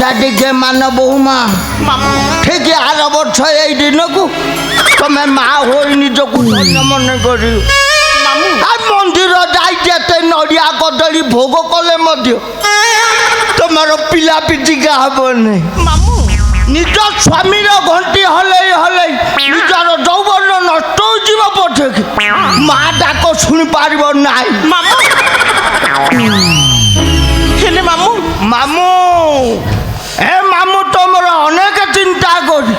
কথা টিকে মান বৌমা ঠিক আর বর্ষ এই দিনকু তুমি মা হই নিজকু ধন্য মনে করি আর মন্দির যাই যেতে নড়িয়া কদলী ভোগ কলে মধ্য তোমার পিলা পিটিকা হবনি নিজ স্বামীর ঘণ্টি হলেই হলেই নিজর যৌবন নষ্ট হয়ে পথে মা ডাক শুনি পারিব নাই হেলে মামু মামু এ মামু তোমার অনেক চিন্তা করি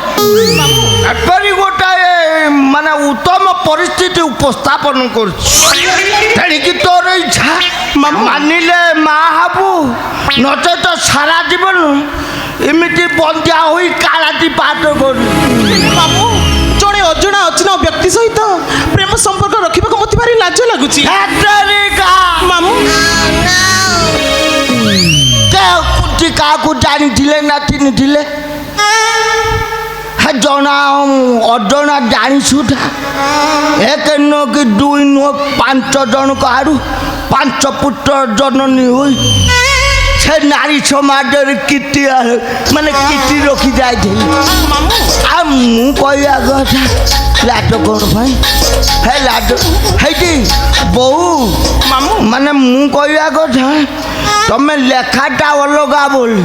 এপরি গোটাଏ মানে উত্তম পরিস্থিতি উপস্থাপন করছি তেণিকি তোর ইচ্ছা মানিলে মা হবু নচেত সারা জীবন এমিতি বন্দিয়া হই কালাতি পাঠ করি মামু জଣେ ଅଜଣା ଅଚିହ୍ନା ବ୍ୟକ୍ତି ସହିତ ପ୍ରେମ ସମ୍ପର୍କ ରଖିବାକୁ ମୋତେ ଭାରି ଲାଜ ଲାଗୁଛି ମାମୁ କାହାକୁ ଜାଣିଥିଲେ ନା ଚିହ୍ନିଥିଲେ ଜଣା ଅଜଣା ଜାଣିସୁଧା ଏକ ନୁହ କି ଦୁଇ ନୁହ 5 ଜଣଙ୍କ ଆଡ଼ୁ 5 ପୁତ୍ର ଜନନୀ ହୋଇ ସେ ନାରୀ ସମାଜରେ କୀର୍ତ୍ତି ମାନେ କୀର୍ତ୍ତି ରଖି ଯାଇଥିଲି ଆଉ ମୁଁ କହିବା କଥା ଲାଜ କ'ଣ ପାଇଁ ହେ ଲାଜ ହେଇଟି ବୋଉ ମାନେ ମୁଁ କହିବା କଥା ତମେ ଲେଖାଟା ଅଲଗା ବୋଲି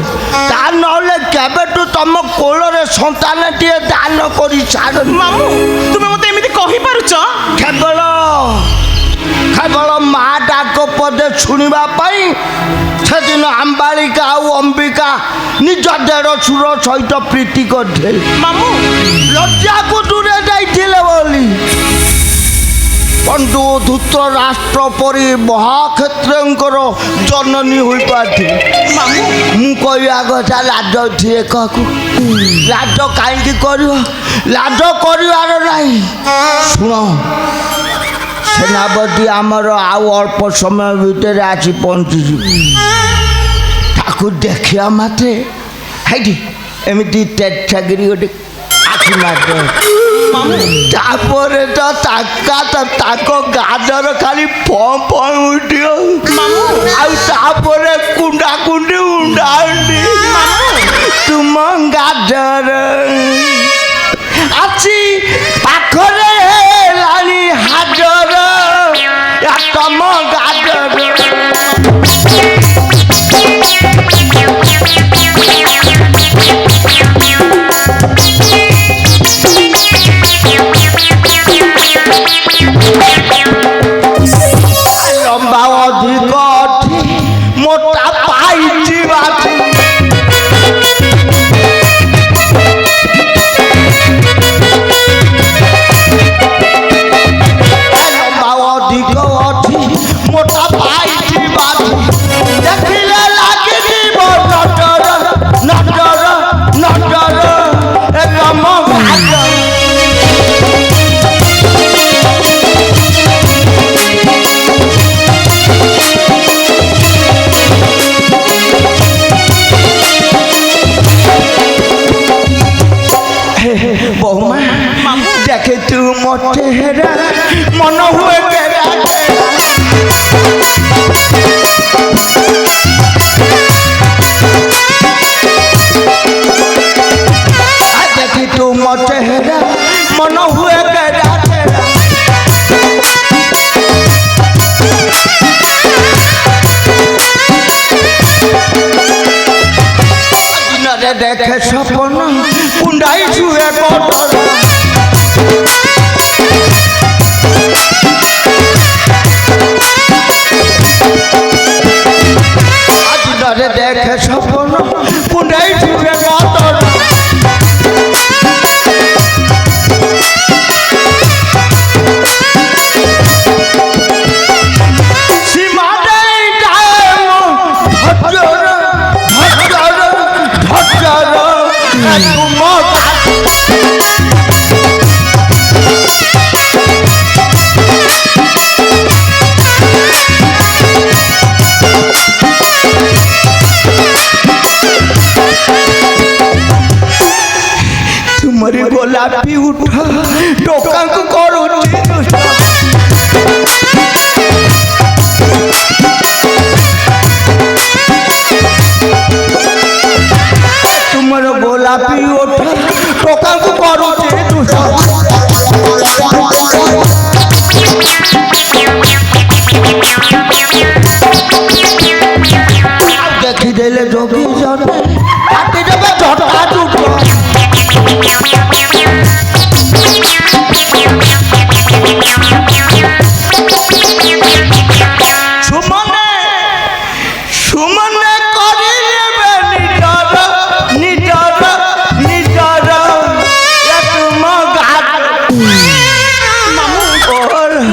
ତା ନହେଲେ କେବେଠୁ ତମ କୋଳରେ ସନ୍ତାନଟିଏ ଦାନ କରି ଛାଡ଼ ମାମୁ ତୁମେ ମୋତେ ଏମିତି କହିପାରୁଛ କେବଳ ମା ଡାକ ପଦେ ଶୁଣିବା ପାଇଁ ସେଦିନ ଆମ୍ବାଳିକା ଆଉ ଅମ୍ବିକା ନିଜ ଦେଢ଼ଶୁର ସହିତ ପ୍ରୀତି କରିଥିଲେ ମାମୁ ଲଜ୍ଜାକୁ ଦୂରେ ଯାଇଥିଲେ ବୋଲି ପଣ୍ଡୁ ଧୂତରାଷ୍ଟ୍ର ପରି ମହାକ୍ଷତ୍ରଙ୍କର ଜନନୀ ହୋଇପାରିଥିଲେ ମୁଁ କହିବା କଥା ଲାଜ ଥିଏ କାହାକୁ ଲାଜ କାହିଁକି କରିବ ଲାଜ କରିବାର ନାହିଁ ଶୁଣ ସେନାପତି ଆମର ଆଉ ଅଳ୍ପ ସମୟ ଭିତରେ ଆସି ପହଞ୍ଚିଯିବ ତାକୁ ଦେଖିବା ମାତ୍ରେ ହେଇଟି ଏମିତି ତେଚ୍ଛାଗିରି ଗୋଟେ ଆଖି ମାରିଦେବ ତାପରେ ତ ତାଙ୍କ ଗାଜର ଖାଲି ପମ୍ପ ଉଠିବ ଆଉ ତାପରେ କୁଣ୍ଡା କୁଣ୍ଡି ଉଣ୍ଡାଉଣ୍ଡି ତୁମ ଗାଜର ଆସି ପାଖରେ ହେଲାଣି ହାଜର ତମ ଗାଜର ଲମ୍ବା ଅଧିକ ଅଛି ମୋଟା ପାଇଛି ବାଛି ଲମ୍ବା ଅଧିକ ଅଛି ମୋଟା ପାଇଛି ବାଛି ଦେଖିଲେ ଲାଗିଯିବ ନଜର ନଜର ନଜର ଏ ତମ ଗାଜର देखे तू मोटे हेरा मन हुए तेरा देखी तू मोटे हेरा मन हुए तेरा देखे सपन कुंडाई छुए कटर देखे सपन कुंडाई छुए कटर तुमरी गोलापी उठा टोका को करुची ଗୋଲାପୀ ଓଠ ଟୋକାଙ୍କୁ କରୁଛି ଦୁଷ୍ଟ ଦେଖିଦେଲେ ଯୋଗୀ ଜଣେ କାଟିଦେବେ ଝଟା ଚୁଟ ସୁମନେ ସୁମନେ କରିଦେବେ ନିଜର ତୁମ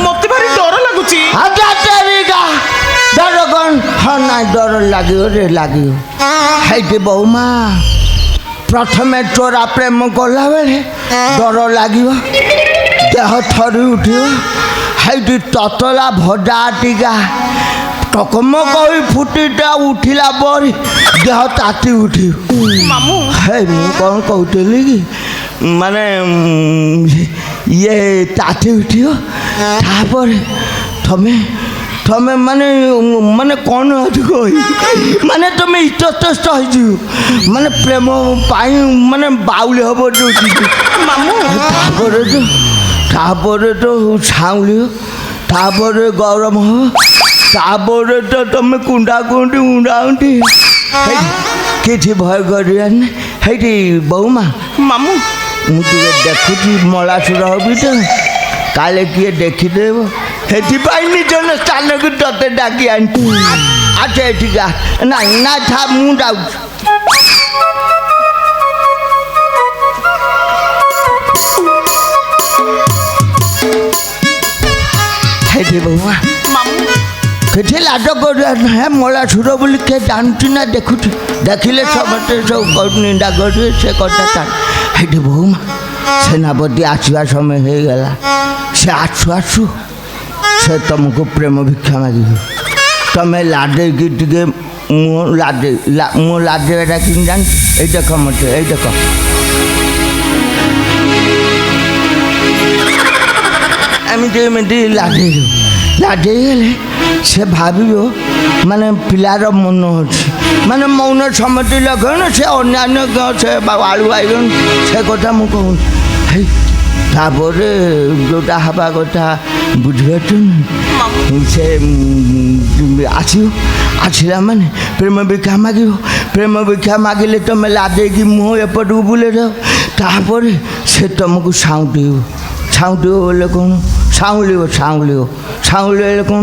ମତେ ଭାରି ଡର ଲାଗୁଛି। ଡର କଣ ହଁ ନାଇଁ ଡର ଲାଗିବ ରେ ଲାଗିବ ହେଇଟି ବୋଉମା ପ୍ରଥମେ ଚୋରା ପ୍ରେମ କଲାବେଳେ ଡର ଲାଗିବ ଦେହ ଥରି ଉଠିବ ହେଇଟି ତତଲା ଭଜା ଟିକା ଟକମ କହି ଫୁଟିଟା ଉଠିଲା ପରେ ଦେହ ତାତି ଉଠିବ ମାମୁଁ ହେ ମୁଁ କ'ଣ କହୁଥିଲି କି ମାନେ ଇଏ ତାତି ଉଠିବ ତାପରେ ତମେ ମାନେ କ'ଣ କହି ମାନେ ତମେ ଇତସ୍ତ ହେଇଯିବ ମାନେ ପ୍ରେମ ପାଇଁ ମାନେ ବାଉଳି ହବ ଯୋଉଠି ମାମୁଁ ତାପରେ ତ ଛାଉଁଳିବ ତାପରେ ଗରମ ହବ ତାପରେ ତ ତମେ କୁଣ୍ଡା ଉଣ୍ଡାଉଣ୍ଡି କିଛି ଭୟ କରିବାନି ହେଇଠି ବୋଉମା ମାମୁଁ ମୁଁ ଟିକେ ଦେଖୁଛି ମଳାସୁର ହବି ତ କାଳେ କିଏ ଦେଖିଦେବ ସେଥିପାଇଁ ନିଜ ସ୍ଥାନକୁ ତତେ ଡାକି ଆଣିଛି ଆଚ୍ଛା ଏଠିକା ନାଇଁ ନା ଥା ମୁଁ ଯାଉଛି ହେଇଠି ବୋଉମା କିଛି ଲାଜ କରିବା ନାହିଁ ମଳାସୁର ବୋଲି କିଏ ଜାଣୁଛି ନା ଦେଖୁଛି ଦେଖିଲେ ସମସ୍ତେ ସବୁ ନିନ୍ଦା କରିବେ ସେ କଥା ହେଇଠି ବୋଉମା ସେନାପତି ଆସିବା ସମୟ ହେଇଗଲା ସେ ଆସୁ ସେ ତୁମକୁ ପ୍ରେମ ଭିକ୍ଷା ମାଗିବ ତମେ ଲାଜେଇକି ଟିକେ ମୁଁ ଲାଜେଇବାଟା କିଣି ଜାଣିଛି ଏଇ ଦେଖ ମୋତେ ଏଇ ଦେଖ ଏମିତି ଲାଜେଇଗଲେ ସେ ଭାବିବ ମାନେ ପିଲାର ମନ ଅଛି ମାନେ ମୌନ ସମ୍ମତି ଲକ୍ଷଣ ସେ ଅନ୍ୟାନ୍ୟ ସେ ଆଳୁ ବାଇଗଣ ସେ କଥା ମୁଁ କହୁନି ହେଇ ତାପରେ ଯେଉଁଟା ହେବା କଥା ବୁଝିପାରୁଛନ୍ତି ସେ ଆସିଲା ମାନେ ପ୍ରେମ ଭିକ୍ଷା ମାଗିବ ପ୍ରେମ ଭିକ୍ଷା ମାଗିଲେ ତୁମେ ଲାଜେଇକି ମୁହଁ ଏପଟକୁ ବୁଲେଇ ଯାଅ ତାପରେ ସେ ତୁମକୁ ସାଉଁଟିବ ବୋଲେ କ'ଣ ସାଉଁଳିବ ହେଲେ କ'ଣ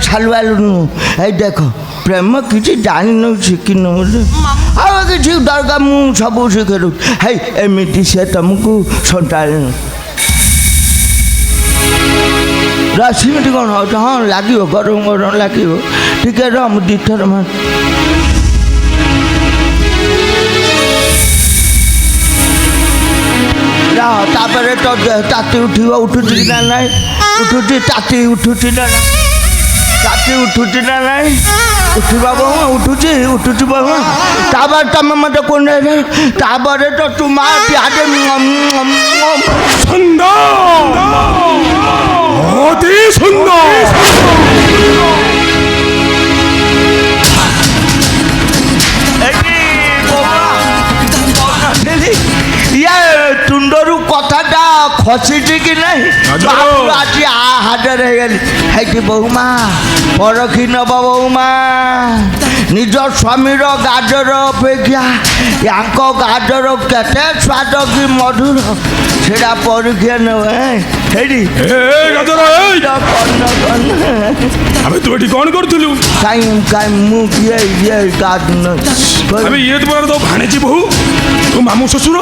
ଛାଲୁଆଲୁ ନୁହଁ ଏଇ ଦେଖ ପ୍ରେମ କିଛି ଜାଣିନୁ ଶିଖିନୁ ଆଉ କିଛି ଦରକାର ମୁଁ ସବୁ ଶିଖେଇ ଦେଉଛି ହେଇ ଏମିତି ସେ ତୁମକୁ ସନ୍ତାଳି ରସିମିତି କ'ଣ ହେଉଛି ହଁ ଲାଗିବ ଗରମ ଲାଗିବ ଟିକେ ରହ ମୁଁ ଦୁଇଥର ତାପରେ ତ ତାତି ଉଠୁଛି କି ନା ନାହିଁ ତାତି ଉଠୁଛି ନା ନାହିଁ ଉଠିବା ବୋଉ ଉଠୁଛି ବୋଉ ତାପରେ ତମେ ମୋତେ କୋଣ ତାପରେ ତ ତୁମା ପିଆଜ ତୁଣ୍ଡରୁ କଥାଟା ଖସିଛି କି ନାହିଁ ଆଜି ହାଜର ହେଇଗଲି ହେଇଠି ବୋଉମା ପରଖି ନେବ ବୋଉମା ନିଜ ସ୍ୱାମୀର ଗାଜର ଅପେକ୍ଷା ୟାଙ୍କ ଗାଜର କେତେ ସ୍ୱାଦ କି ମଧୁର ସେଟା ପରୀକ୍ଷା ନେବ ହେଇଠି ଆମେ ତୁ ଏଠି କ'ଣ କରୁଥିଲୁ କାଇଁ ମୁଁ କିଏ ଇଏ ତ ଭାଣିଛି ବୋହୁ ତୁ ମାମୁଁ ଶ୍ୱଶୁର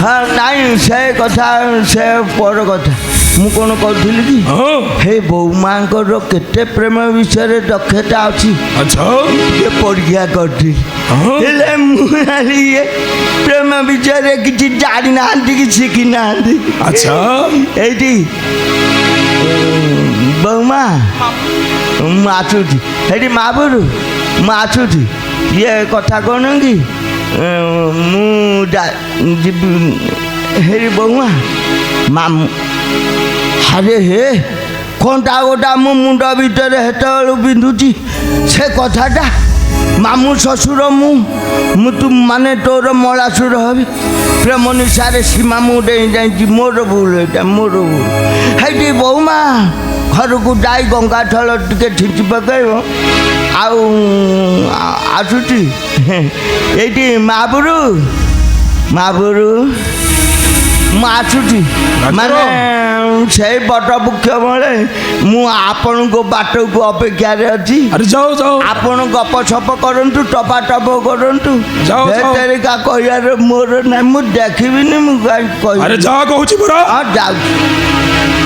ହଁ ନାଇଁ ସେ କଥା ସେ ପର କଥା ମୁଁ କ'ଣ କହୁଥିଲି କି ହେ ବୋଉ ମାଙ୍କର କେତେ ପ୍ରେମ ବିଷୟରେ ଦକ୍ଷତା ଅଛି ଟିକେ ପରୀକ୍ଷା କରିଥିଲି ହେଲେ ମୁଁ ଇଏ ପ୍ରେମ ବିଷୟରେ କିଛି ଜାଣିନାହାନ୍ତି କି ଶିଖିନାହାନ୍ତି ଏଇଠି ବୋଉମା ମୁଁ ଆସୁଛି ହେଇଠି ମାବୁରୁ ମୁଁ ଆସୁଛି ଇଏ କଥା କ'ଣ କି ମୁଁ ଯିବି ହେରି ବୋଉମା ମାମୁଁ ଆରେ ହେ କ'ଣଟା ଗୋଟା ମୋ ମୁଣ୍ଡ ଭିତରେ ସେତେବେଳୁ ବିନ୍ଧୁଛି ସେ କଥାଟା ମାମୁଁ ଶ୍ୱଶୁର ମୁଁ ତୁ ମାନେ ତୋର ମଳାସୁର ହେବି ପ୍ରେମ ନିଶାରେ ସୀମା ମୁଁ ଡେଇଁ ଯାଇଛି ମୋର ଭୁଲ ଏଇଟା ମୋର ଭୁଲ ହେଇଟି ବୋଉମା ଘରକୁ ଯାଇ ଗଙ୍ଗା ଥଳ ଟିକେ ଛିଞ୍ଚି ପକାଇବ ଆଉ ଆସୁଛି ଏଇଠି ମାବୁରୁ ମୁଁ ଆସୁଛି ମାନେ ସେଇ ବଟ ବୃକ୍ଷ ବଳେ ମୁଁ ଆପଣଙ୍କ ବାଟକୁ ଅପେକ୍ଷାରେ ଅଛି ଆରେ ଯାଅ ଯାଅ ଆପଣ ଗପ ସପ କରନ୍ତୁ ଟପା ଟପ କରନ୍ତୁ ଯାଅ, ଯାଅ। ଏତେରିକା କହିବାର ମୋର ନାହିଁ ମୁଁ ଦେଖିବିନି ମୁଁ କାହିଁକି ଆରେ କହିବି ଯାଅ କହୁଛି ପରା ହଁ ଯାଉଛି